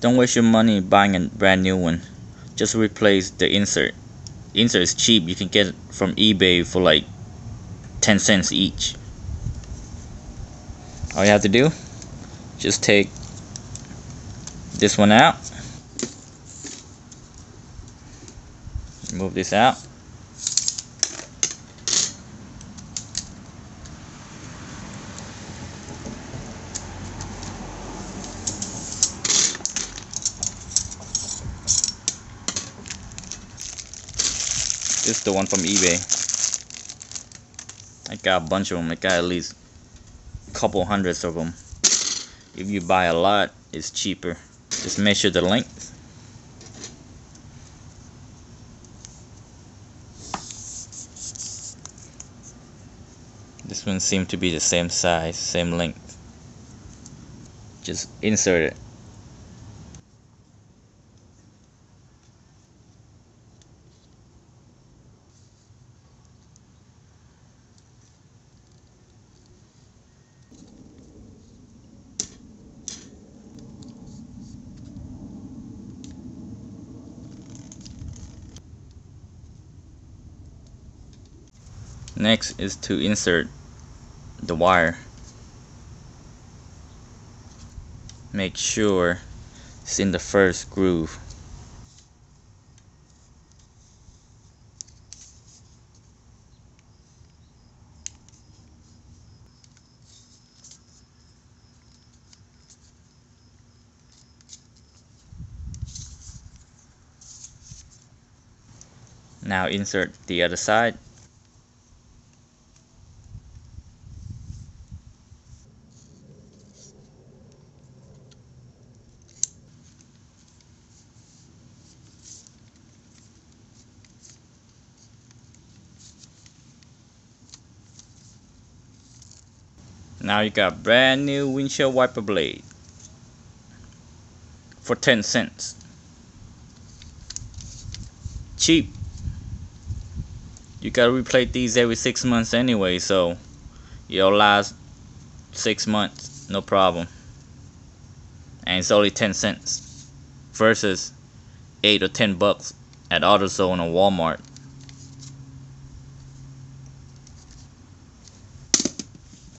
Don't waste your money buying a brand new one. Just replace the insert. Insert is cheap. You can get it from eBay for like 10 cents each. All you have to do, just take this one out. Move this out. This is the one from eBay. I got a bunch of them. I got at least a couple hundreds of them. If you buy a lot, it's cheaper. Just measure the length. This one seems to be the same size, same length. Just insert it. Next is to insert the wire. Make sure it's in the first groove. Now insert the other side. Now you got brand new windshield wiper blade for 10 cents. Cheap. You gotta replace these every 6 months anyway, so it'll last 6 months, no problem. And it's only 10 cents versus 8 or 10 bucks at AutoZone or Walmart.